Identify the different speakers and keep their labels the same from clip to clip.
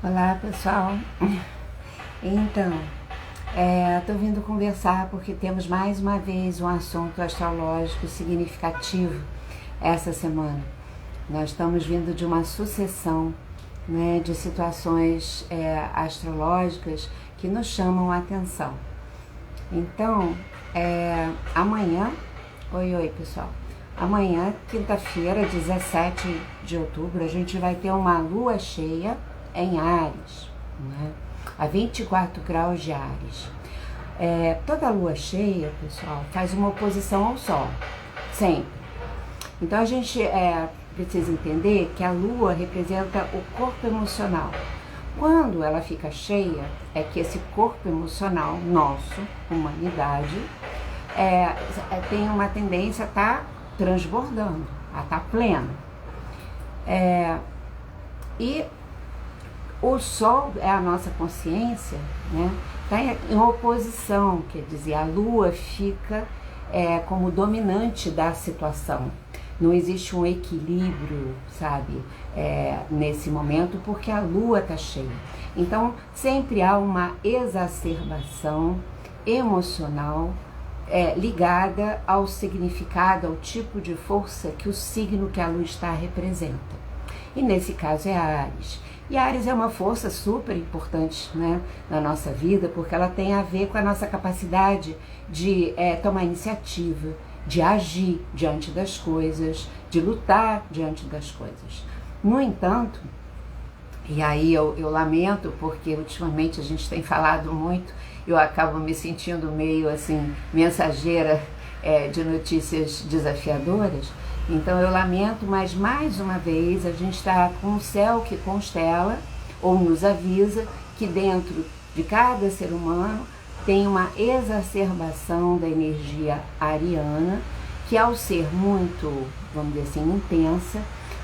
Speaker 1: Olá pessoal, então, estou vindo conversar porque temos mais uma vez um assunto astrológico significativo essa semana. Nós estamos vindo de uma sucessão, né, de situações astrológicas que nos chamam a atenção. Então, amanhã, oi pessoal, amanhã, quinta-feira, 17 de outubro, a gente vai ter uma lua cheia em Áries, né? A 24 graus de Áries. Toda lua cheia, pessoal, faz uma oposição ao Sol, sempre. Então a gente precisa entender que a lua representa o corpo emocional. Quando ela fica cheia, é que esse corpo emocional nosso, humanidade, tem uma tendência a estar transbordando, a estar pleno. E o Sol é a nossa consciência, né? Está em oposição, quer dizer, a Lua fica como dominante da situação. Não existe um equilíbrio, sabe, nesse momento, porque a Lua está cheia. Então, sempre há uma exacerbação emocional ligada ao significado, ao tipo de força que o signo que a Lua está representa. E nesse caso é Áries. E Áries é uma força super importante, né, na nossa vida, porque ela tem a ver com a nossa capacidade de tomar iniciativa, de agir diante das coisas, de lutar diante das coisas. No entanto, e aí eu lamento, porque ultimamente a gente tem falado muito, eu acabo me sentindo meio assim, mensageira de notícias desafiadoras. Então eu lamento, mas mais uma vez a gente está com um céu que constela ou nos avisa que dentro de cada ser humano tem uma exacerbação da energia ariana, que ao ser muito, vamos dizer assim, intensa,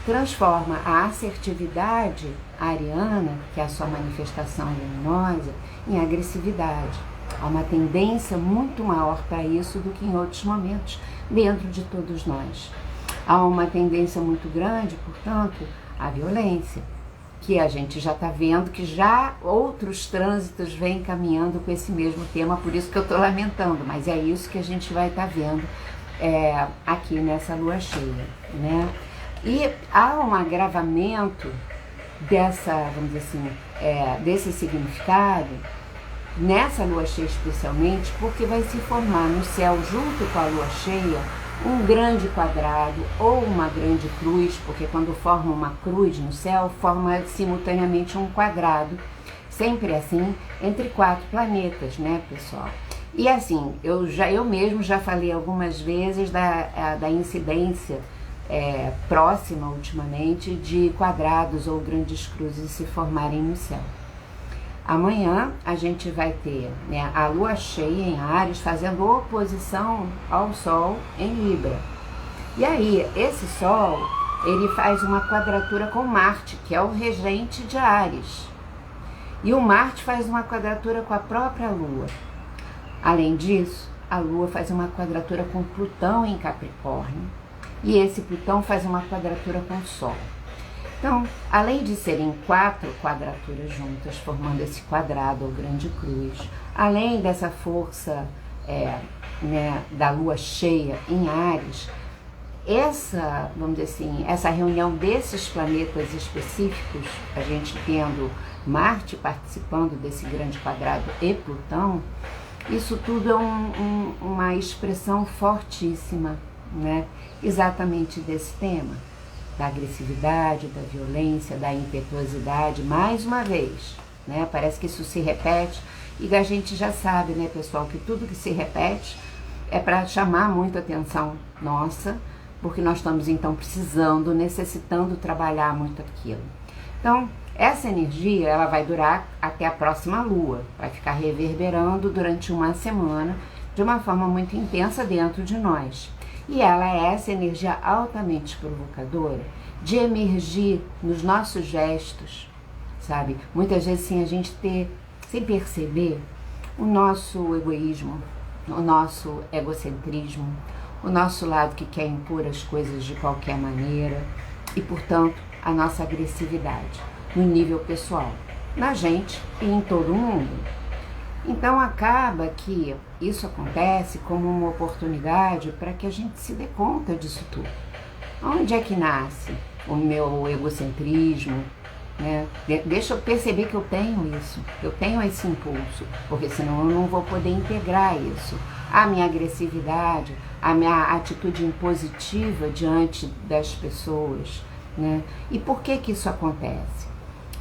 Speaker 1: transforma a assertividade ariana, que é a sua manifestação luminosa, em agressividade. Há uma tendência muito maior para isso do que em outros momentos dentro de todos nós. Há uma tendência muito grande, portanto, à violência, que a gente já está vendo que já outros trânsitos vêm caminhando com esse mesmo tema, por isso que eu estou lamentando, mas é isso que a gente vai estar vendo aqui nessa lua cheia, né? E há um agravamento dessa, vamos dizer assim, desse significado nessa lua cheia especialmente, porque vai se formar no céu, junto com a lua cheia, um grande quadrado ou uma grande cruz, porque quando forma uma cruz no céu, forma simultaneamente um quadrado, sempre assim, entre 4 planetas, né, pessoal? E assim, eu mesmo já falei algumas vezes da incidência próxima, ultimamente, de quadrados ou grandes cruzes se formarem no céu. Amanhã a gente vai ter, né, a lua cheia em Áries fazendo oposição ao Sol em Libra. E aí, esse Sol, ele faz uma quadratura com Marte, que é o regente de Áries. E o Marte faz uma quadratura com a própria Lua. Além disso, a Lua faz uma quadratura com Plutão em Capricórnio. E esse Plutão faz uma quadratura com o Sol. Então, além de serem 4 quadraturas juntas, formando esse quadrado ou grande cruz, além dessa força né, da lua cheia em Áries, vamos dizer assim, essa reunião desses planetas específicos, a gente tendo Marte participando desse grande quadrado e Plutão, isso tudo é uma expressão fortíssima, né, exatamente desse tema. Da agressividade, da violência, da impetuosidade, mais uma vez, né? Parece que isso se repete e a gente já sabe, né, pessoal, que tudo que se repete é para chamar muita atenção nossa, porque nós estamos então precisando, necessitando trabalhar muito aquilo. Então, essa energia, ela vai durar até a próxima lua, vai ficar reverberando durante uma semana de uma forma muito intensa dentro de nós. E ela é essa energia altamente provocadora de emergir nos nossos gestos, sabe? Muitas vezes sem a gente ter, sem perceber, o nosso egoísmo, o nosso egocentrismo, o nosso lado que quer impor as coisas de qualquer maneira e, portanto, a nossa agressividade no nível pessoal. na gente e em todo mundo. Então acaba que isso acontece como uma oportunidade para que a gente se dê conta disso tudo. Onde é que nasce o meu egocentrismo? Né? Deixa eu perceber que eu tenho isso, eu tenho esse impulso, porque senão eu não vou poder integrar isso. A minha agressividade, a minha atitude impositiva diante das pessoas. Né? E por que isso acontece?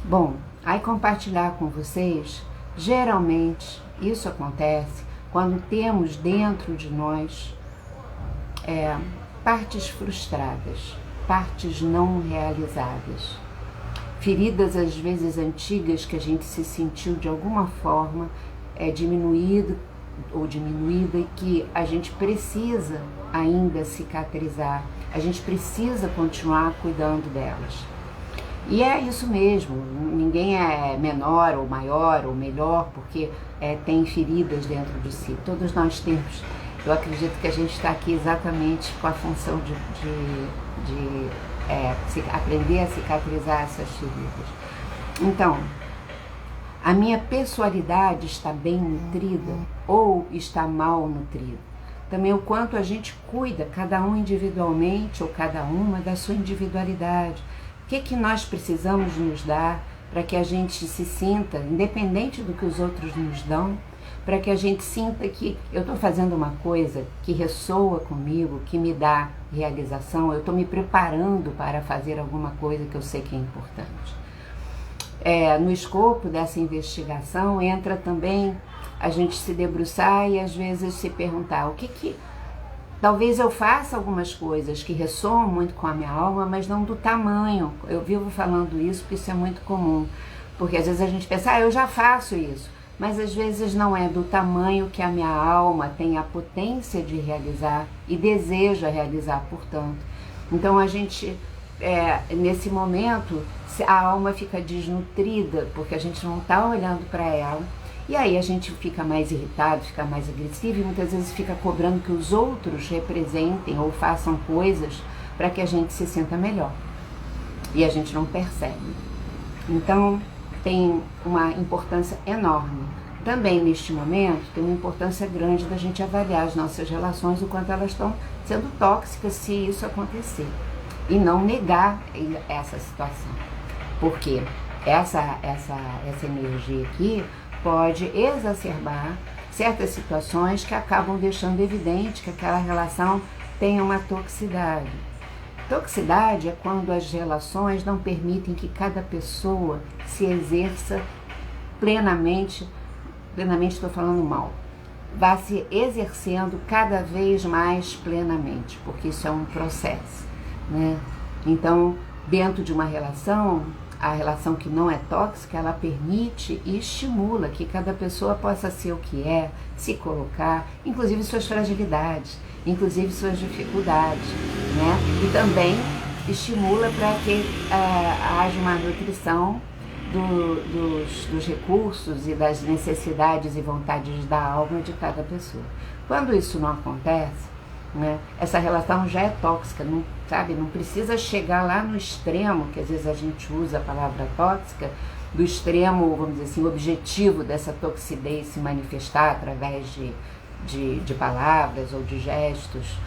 Speaker 1: Bom, aí compartilhar com vocês, geralmente isso acontece quando temos dentro de nós partes frustradas, partes não realizadas. Feridas às vezes antigas que a gente se sentiu de alguma forma diminuída e que a gente precisa ainda cicatrizar, a gente precisa continuar cuidando delas. E é isso mesmo, ninguém é menor ou maior ou melhor porque tem feridas dentro de si, todos nós temos. Eu acredito que a gente está aqui exatamente com a função de aprender a cicatrizar essas feridas. Então, a minha pessoalidade está bem nutrida ou está mal nutrida? Também o quanto a gente cuida, cada um individualmente ou cada uma, da sua individualidade. O que nós precisamos nos dar para que a gente se sinta, independente do que os outros nos dão, para que a gente sinta que eu estou fazendo uma coisa que ressoa comigo, que me dá realização, eu estou me preparando para fazer alguma coisa que eu sei que é importante. No escopo dessa investigação entra também a gente se debruçar e às vezes se perguntar talvez eu faça algumas coisas que ressoam muito com a minha alma, mas não do tamanho. Eu vivo falando isso porque isso é muito comum, porque às vezes a gente pensa, eu já faço isso, mas às vezes não é do tamanho que a minha alma tem a potência de realizar e deseja realizar, portanto. Então a gente, nesse momento, a alma fica desnutrida, porque a gente não está olhando para ela, e aí a gente fica mais irritado, fica mais agressivo e muitas vezes fica cobrando que os outros representem ou façam coisas para que a gente se sinta melhor. E a gente não percebe. Então, tem uma importância enorme. Também neste momento tem uma importância grande da gente avaliar as nossas relações, o quanto elas estão sendo tóxicas se isso acontecer. E não negar essa situação. Porque essa energia aqui pode exacerbar certas situações que acabam deixando evidente que aquela relação tem uma toxicidade. Toxicidade é quando as relações não permitem que cada pessoa se exerça plenamente estou falando mal, vá se exercendo cada vez mais plenamente, porque isso é um processo, né? Então, dentro de uma relação, a relação que não é tóxica, ela permite e estimula que cada pessoa possa ser o que é, se colocar, inclusive suas fragilidades, inclusive suas dificuldades, né? E também estimula para que haja uma nutrição dos recursos e das necessidades e vontades da alma de cada pessoa. Quando isso não acontece, né, essa relação já é tóxica, não precisa chegar lá no extremo, que às vezes a gente usa a palavra tóxica, do extremo, vamos dizer assim, objetivo dessa toxidez se manifestar através de palavras ou de gestos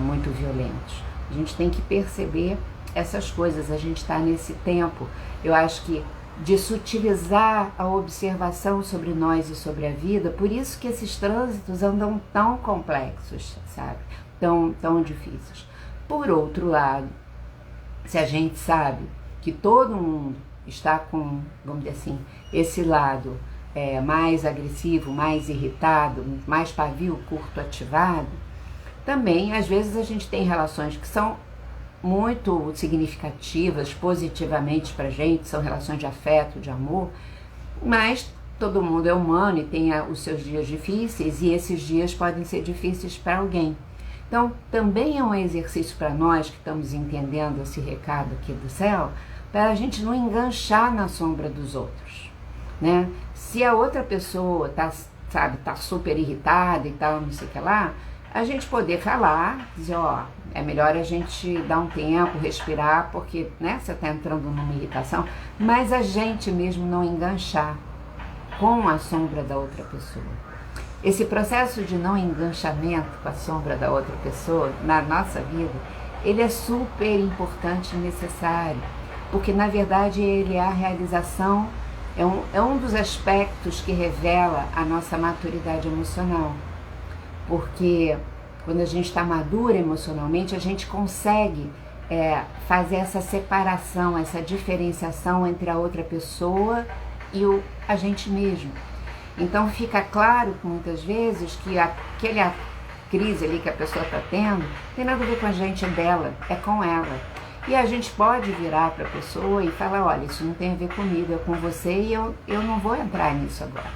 Speaker 1: muito violentos. A gente tem que perceber essas coisas, a gente está nesse tempo, eu acho que de sutilizar a observação sobre nós e sobre a vida, por isso que esses trânsitos andam tão complexos, sabe? Tão difíceis. Por outro lado, se a gente sabe que todo mundo está com, vamos dizer assim, esse lado mais agressivo, mais irritado, mais pavio curto ativado, também às vezes a gente tem relações que são muito significativas positivamente pra gente, são relações de afeto, de amor, mas todo mundo é humano e tem os seus dias difíceis e esses dias podem ser difíceis para alguém. Então, também é um exercício para nós que estamos entendendo esse recado aqui do céu, para a gente não enganchar na sombra dos outros, né? Se a outra pessoa tá super irritada e tal, não sei o que lá, a gente poder falar, dizer, ó, é melhor a gente dar um tempo, respirar, porque, né, você está entrando numa irritação, mas a gente mesmo não enganchar com a sombra da outra pessoa. Esse processo de não enganchamento com a sombra da outra pessoa na nossa vida, ele é super importante e necessário, porque na verdade ele é a realização, é um dos aspectos que revela a nossa maturidade emocional. Porque quando a gente está madura emocionalmente, a gente consegue fazer essa separação, essa diferenciação entre a outra pessoa e a gente mesmo. Então fica claro muitas vezes que aquela crise ali que a pessoa está tendo tem nada a ver com a gente, é dela, é com ela. E a gente pode virar para a pessoa e falar, olha, isso não tem a ver comigo, é com você e eu não vou entrar nisso agora,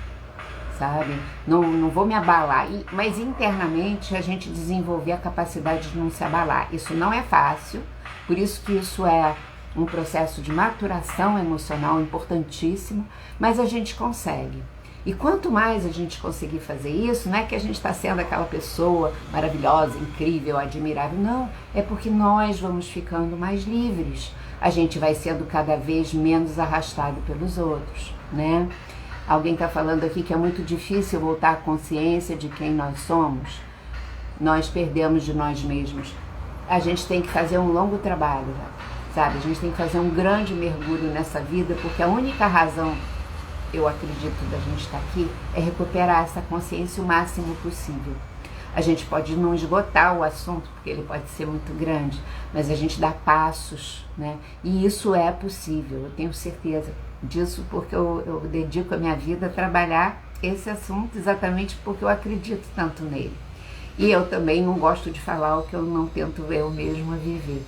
Speaker 1: sabe? Não vou me abalar. Mas internamente a gente desenvolver a capacidade de não se abalar. Isso não é fácil, por isso que isso é um processo de maturação emocional importantíssimo, mas a gente consegue. E quanto mais a gente conseguir fazer isso, não é que a gente está sendo aquela pessoa maravilhosa, incrível, admirável, não. É porque nós vamos ficando mais livres. A gente vai sendo cada vez menos arrastado pelos outros, né? Alguém está falando aqui que é muito difícil voltar à consciência de quem nós somos. Nós perdemos de nós mesmos. A gente tem que fazer um longo trabalho, sabe? A gente tem que fazer um grande mergulho nessa vida, porque a única razão, eu acredito, da gente estar aqui é recuperar essa consciência o máximo possível. A gente pode não esgotar o assunto, porque ele pode ser muito grande, mas a gente dá passos, né? E isso é possível, eu tenho certeza disso, porque eu dedico a minha vida a trabalhar esse assunto exatamente porque eu acredito tanto nele. E eu também não gosto de falar o que eu não tento eu mesma viver.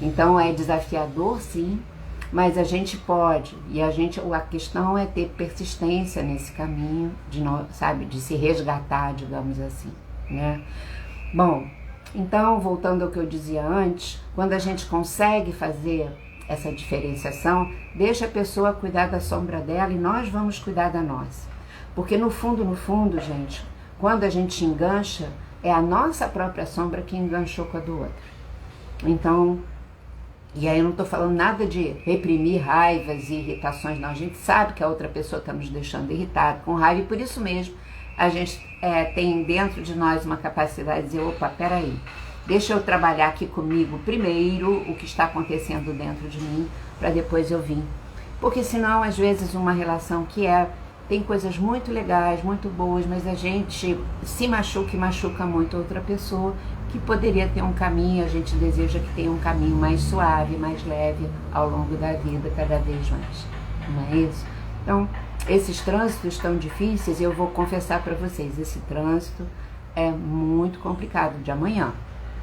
Speaker 1: Então é desafiador, sim, mas a gente pode, e a questão é ter persistência nesse caminho, de se resgatar, digamos assim, né? Bom, então, voltando ao que eu dizia antes, quando a gente consegue fazer essa diferenciação, deixa a pessoa cuidar da sombra dela e nós vamos cuidar da nossa. Porque no fundo, gente, quando a gente engancha, é a nossa própria sombra que enganchou com a do outro. Então, e aí eu não estou falando nada de reprimir raivas e irritações, não. A gente sabe que a outra pessoa está nos deixando irritado, com raiva, e por isso mesmo a gente tem dentro de nós uma capacidade de dizer, opa, peraí, deixa eu trabalhar aqui comigo primeiro o que está acontecendo dentro de mim, para depois eu vir. Porque senão, às vezes, uma relação que tem coisas muito legais, muito boas, mas a gente se machuca e machuca muito a outra pessoa, que poderia ter um caminho, a gente deseja que tenha um caminho mais suave, mais leve ao longo da vida, cada vez mais. Não é isso? Então, esses trânsitos tão difíceis, eu vou confessar para vocês, esse trânsito é muito complicado de amanhã,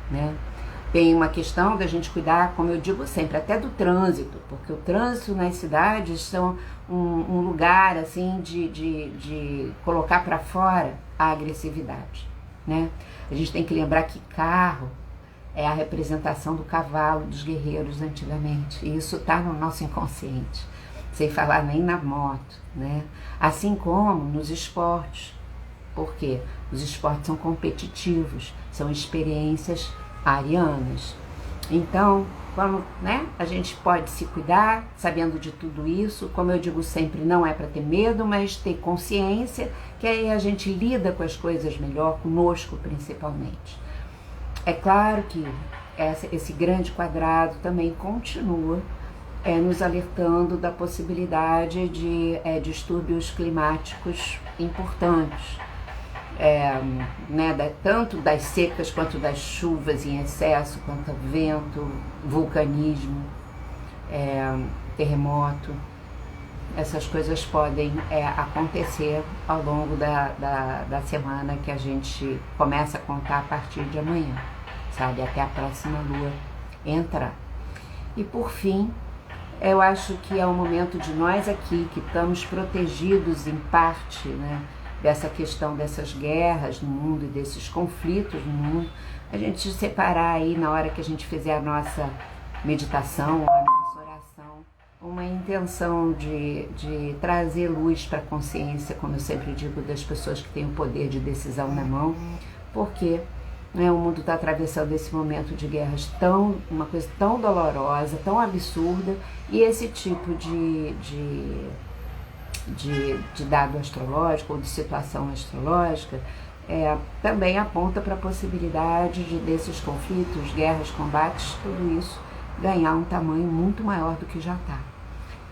Speaker 1: né? Tem uma questão da gente cuidar, como eu digo sempre, até do trânsito, porque o trânsito nas cidades são um lugar assim de colocar para fora a agressividade, né? A gente tem que lembrar que carro é a representação do cavalo, dos guerreiros antigamente, e isso está no nosso inconsciente, sem falar nem na moto, né? Assim como nos esportes, porque os esportes são competitivos, são experiências arianas. Então, como, né, a gente pode se cuidar, sabendo de tudo isso, como eu digo sempre, não é para ter medo, mas ter consciência, que aí a gente lida com as coisas melhor, conosco principalmente. É claro que esse grande quadrado também continua nos alertando da possibilidade de distúrbios climáticos importantes, tanto das secas quanto das chuvas em excesso, quanto vento, vulcanismo, terremoto. Essas coisas podem acontecer ao longo da semana, que a gente começa a contar a partir de amanhã, sabe? Até a próxima lua entrar. E por fim, eu acho que é o momento de nós aqui, que estamos protegidos em parte, né, dessa questão dessas guerras no mundo e desses conflitos no mundo, a gente separar aí, na hora que a gente fizer a nossa meditação, a nossa oração, uma intenção de trazer luz para a consciência, como eu sempre digo, das pessoas que têm o poder de decisão na mão, porque né? O mundo está atravessando esse momento de guerras uma coisa tão dolorosa, tão absurda, e esse tipo de dado astrológico ou de situação astrológica também aponta para a possibilidade desses conflitos, guerras, combates, tudo isso ganhar um tamanho muito maior do que já está.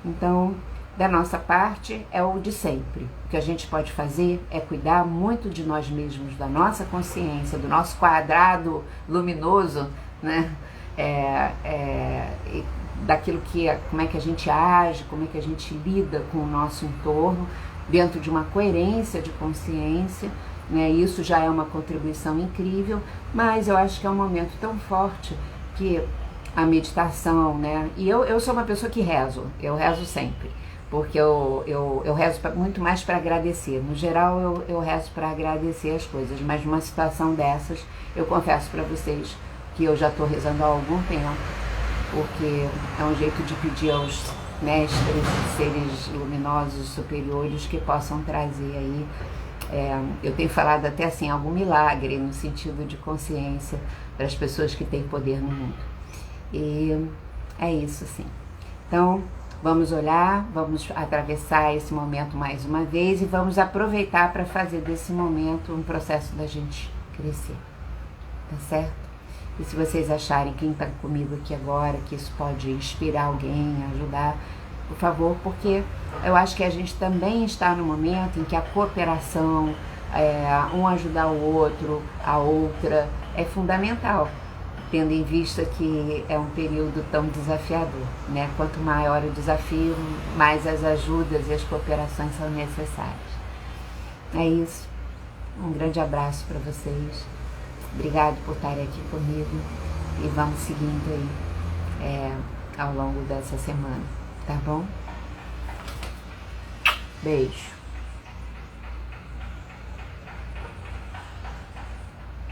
Speaker 1: Então, da nossa parte, é o de sempre. O que a gente pode fazer é cuidar muito de nós mesmos, da nossa consciência, do nosso quadrado luminoso, né? Daquilo como é que a gente age, como é que a gente lida com o nosso entorno, dentro de uma coerência de consciência, né? Isso já é uma contribuição incrível, mas eu acho que é um momento tão forte que a meditação, né? E eu sou uma pessoa que eu rezo sempre, porque eu rezo muito mais para agradecer. No geral, eu rezo para agradecer as coisas, mas numa situação dessas, eu confesso para vocês que eu já estou rezando há algum tempo, porque é um jeito de pedir aos mestres, seres luminosos superiores que possam trazer aí, eu tenho falado até assim, algum milagre no sentido de consciência para as pessoas que têm poder no mundo. E é isso, assim. Então, vamos olhar, vamos atravessar esse momento mais uma vez e vamos aproveitar para fazer desse momento um processo da gente crescer, tá certo? E se vocês acharem, quem está comigo aqui agora, que isso pode inspirar alguém, ajudar, por favor, porque eu acho que a gente também está no momento em que a cooperação, um ajudar o outro, a outra, é fundamental, tendo em vista que é um período tão desafiador, né? Quanto maior o desafio, mais as ajudas e as cooperações são necessárias. É isso. Um grande abraço para vocês. Obrigado por estarem aqui comigo e vamos seguindo aí ao longo dessa semana, tá bom? Beijo.